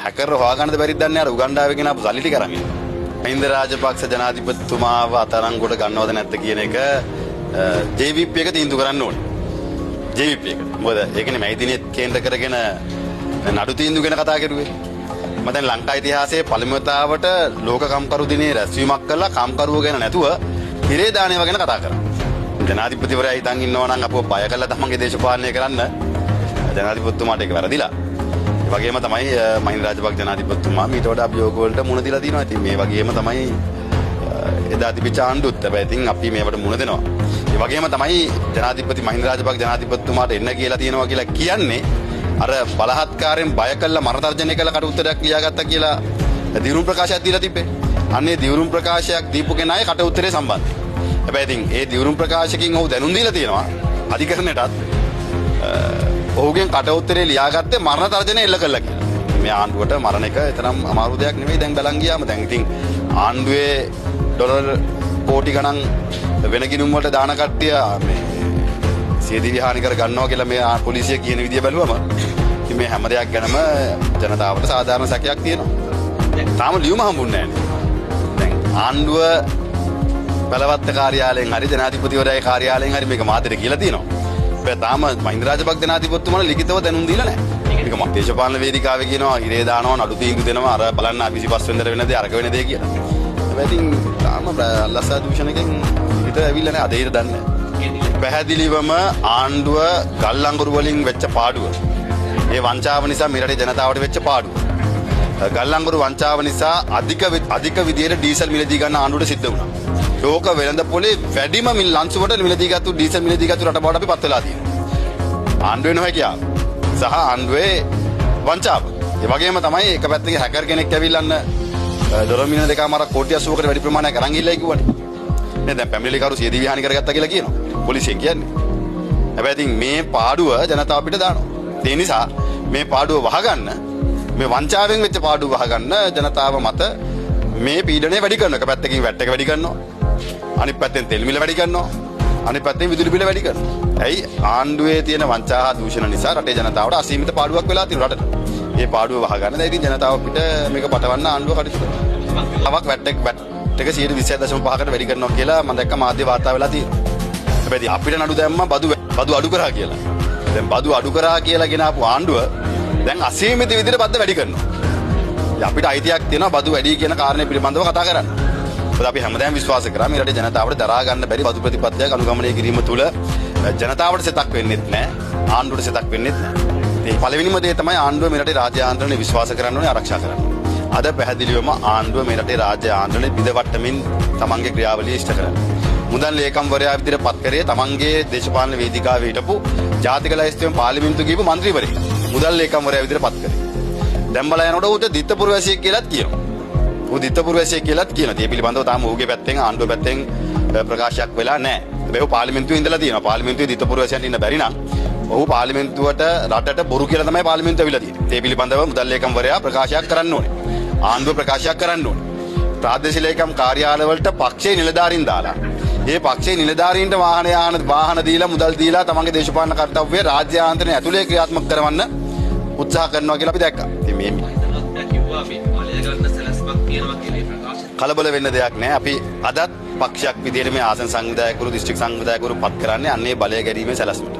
Hacker හොයාගන්නද බැරිද දන්නේ අර උගණ්ඩාවේ ගෙන ආපු සල්ලි ටික අරන් ඉන්නේ. මහින්ද රාජපක්ෂ ජනාධිපතිතුමාව අතරංගොඩ ගන්නවද නැද්ද කියන එක JVP එක තීන්දුව කරන්න ඕනේ. JVP එක. මොකද ඒකනේ මේ දිනේ කේන්ද්‍ර කරගෙන නඩු තීන්දුව ගැන කතා කරුවේ. මම දැන් ලංකා ඉතිහාසයේ පළමු වතාවට ලෝක කම්කරු දිනේ රැස්වීමක් කළා කම්කරුවෝ ගැන නැතුව හිරේ දානේව ගැන කතා කරා. ජනාධිපතිවරයා හිතන් ඉන්නවා නම් අපව බය කරලා තමන්ගේ දේශපාලනය කරන්න ජනාධිපතිතුමාට ඒක වැරදිලා. ඒ වගේම තමයි මහින්ද රාජපක්ෂ ජනාධිපතිතුමා මීට වඩා අභියෝග වලට මුහුණ දීලා තියෙනවා. ඉතින් මේ වගේම තමයි එදා තිබිච්ච ආණ්ඩුවත්. හැබැයි ඉතින් අපි මේවට මුහුණ දෙනවා. ඒ වගේම තමයි ජනාධිපති මහින්ද රාජපක්ෂ ජනාධිපතිතුමාට එන්න කියලා තියෙනවා කියලා කියන්නේ අර බලහත්කාරයෙන් බය කළා මරණ තර්ජනය කළ කට උත්තරයක් ලියාගත්තා කියලා දියුණු ප්‍රකාශයක් දීලා තිබ්බේ. අන්නේ දියුණු ප්‍රකාශයක් දීපු කෙනායි කට උත්තරේ සම්බන්ධයි. හැබැයි ඉතින් ඒ දියුණු ප්‍රකාශකකින් ඔහු දැනුම් දීලා තියෙනවා අධිකරණයටත් ඔහුගෙන් කට උත්තරේ ලියාගත්තේ මරණ තර්ජනය එල්ල කළා කියලා. මේ ආණ්ඩුවට මරණ එක තරම් අමාරු දෙයක් නෙවෙයි. දැන් බලන් ගියාම දැන් ඉතින් ආණ්ඩුවේ ඩොලර් කෝටි ගණන් වෙන ගිණුම් වලට දාන කට්ටිය මේ සියදිවි හානි කර ගන්නවා කියලා මේ පොලිසිය කියන විදිය බැලුවම ඉතින් මේ හැම දෙයක් ගැනම ජනතාවට සාධාරණ සැකයක් තියෙනවා. තාම ලියුම හම්බුන්නේ නැහැ. දැන් ආණ්ඩුව බලවත් කාර්යාලයෙන් හරි ජනාධිපතිවරයාගේ කාර්යාලයෙන් හරි මේක මාතර කියලා තියෙනවා. හැබැයි තාම මහින්ද රාජපක්ෂ ජනාධිපතිතුමාට ලිඛිතව දැනුම් දීලා නැහැ. මේක මම දේශපාලන වේදිකාවේ කියනවා ඉරේ දානවා නඩු තීන්දුව දෙනවා අර බලන්න 25 වෙනිදා වෙන දේ අරක වෙන දේ කියලා. හැබැයි ඉතින් තාම ලස්සා දූෂණකෙන් හිත ඇවිල්ලා නැහැ. අද ඊට දන්නේ නැහැ. පැහැදිලිවම ආණ්ඩුව ගල් අඟුරු වලින් වෙච්ච පාඩුව. ඒ වංචාව නිසා මේ රටේ ජනතාවට වෙච්ච පාඩුව. ගල් අඟුරු වංචාව නිසා අධික විදියට ඩීසල් මිලදී ගන්න ආණ්ඩුවට සිද්ධ වුණා. ලෝක වෙළඳ පොලේ වැඩිම ලන්සුවට මිලදී ගත්තු ඩීසල් මිලදී ගත්තු රට බවට අපි පත් වෙලා තියෙනවා. ආණ්ඩුවේ නොහැකියාව සහ ආණ්ඩුවේ වංචාව. ඒ වගේම තමයි එක පැත්තකින් හැකර් කෙනෙක් ඇවිල්ලන්න ඩොලර් මිලියන 2.5 කෝටි 80කට වැඩි ප්‍රමාණයක් අරන් ගිහලා කිව්වනේ. නේ දැන් පැමිණිලිකරු සියදිවි හානි කරගත්තා කියලා කියනවා. පොලිසියෙන් කියන්නේ. හැබැයි ඉතින් මේ පාඩුව ජනතාව අපිට දානවා. ඒ නිසා මේ පාඩුව වහගන්න මේ වංචාවෙන් වෙච්ච පාඩුව වහගන්න ජනතාව මත මේ පීඩනය වැඩි කරනවා. එක පැත්තකින් වැට් එක වැඩි කරනවා. අනිත් පැත්තෙන් තෙල් මිල වැඩි කරනවා. අනිත් පැත්තෙන් විදුලි බිල වැඩි කරනවා. ඇයි ආණ්ඩුවේ තියෙන වංචා හා දූෂණ නිසා රටේ ජනතාවට අසීමිත පාඩුවක් වෙලා තියෙනවා රටට. මේ පාඩුව වහගන්න දැන් ඉතින් ජනතාව අපිට මේක පටවන්න ආණ්ඩුව කටයුතු කරනවා. තවක් වැට් එක 126.5කට වැඩි කරනවා කියලා මම දැක්ක මාධ්‍ය වාර්තා වෙලා තියෙනවා. හැබැයි අපිට නඩු දැම්මා බදු අඩු කරා කියලා. දැන් බදු අඩු කරා කියලා ගෙන ආපු ආණ්ඩුව දැන් අසීමිත විදිහට බද්ද වැඩි කරනවා. අපිට අයිතියක් තියෙනවා බදු වැඩි කියන කාරණේ පිළිබඳව කතා කරන්න. මොකද අපි හැමදාම විශ්වාස කරා මේ රටේ ජනතාවට දරා ගන්න බැරි බදු ප්‍රතිපත්තියක් අනුගමනය කිරීම තුළ ජනතාවට සෙතක් වෙන්නේත් නැහැ ආණ්ඩුවට සෙතක් වෙන්නේත් නැහැ. ඒ පළවෙනිම දේ තමයි ආණ්ඩුව මේ රටේ රාජ්‍ය ආන්දරණය විශ්වාස කරන්න ඕනේ ආරක්ෂා කරන්න. අද පැහැදිලිවම ආණ්ඩුව මේ රටේ රාජ්‍ය ආන්දරණය බිඳවට්ටමින් තමන්ගේ ක්‍රියාවලිය ඉෂ්ට කරනවා. මුදල් ලේකම්වරයා විදිහට පත් කරේ තමන්ගේ දේශපාලන වේදිකාවේ හිටපු ජාතික ලැයිස්තුවෙන් පාර්ලිමේන්තුව ගිහපු മന്ത്രിවරයෙක්. මුදල් ලේකම්වරයා විදිහට පත් කරේ. දැන් බල යනකොට උට දිත්තපුර වැසියෙක් කියලාත් කියනවා. ඌ දිත්තපුර වැසියෙක් කියලාත් කියනවා. ඒ පිළිබඳව තාම ඌගේ පැත්තෙන් ආණ්ඩුව පැත්තෙන් ප්‍රකාශයක් වෙලා නැහැ. හැබැයි ඌ පාර්ලිමේන්තුවේ ඉඳලා තියෙනවා. පාර්ලිමේන්තුවේ දිත්තපුර වැසියන්ට ඉන්න බැරි නම් ඔහු පාර්ලිමේන්තුවට රටට බොරු කියලා තමයි පාර්ලිමේන්තුව ඇවිල්ලා තියෙන්නේ. ඒ පිළිබඳව මුදල් ලේකම්වරයා ප්‍රකාශයක් කරන්න ඕනේ. ආණ්ඩුව ප්‍රකාශයක් කරන්න ඕනේ. ප්‍රාදේශීය ලේකම් කාර්යාලවලට පක්ෂයේ නිලධාරීන් දාලා ඒ පක්ෂයේ නිලධාරීන්ට වාහන දීලා මුදල් දීලා තමන්ගේ දේශපාලන කර්තව්‍ය රාජ්‍ය ආන්දරණය ඇතුලේ ක්‍රියාත්මක කරවන්න උත්සාහ කරනවා කියලා අපි දැක්කා. ඉතින් මේ කලබල වෙන්න දෙයක් නැහැ. අපි අදත් පක්ෂයක් විදිහට මේ ආසන සංවිධායකවරු දිස්ත්‍රික් සංවිධායකවරු පත් කරන්නේ අන්නේ බලය ගැනීමේ සැලැස්මට.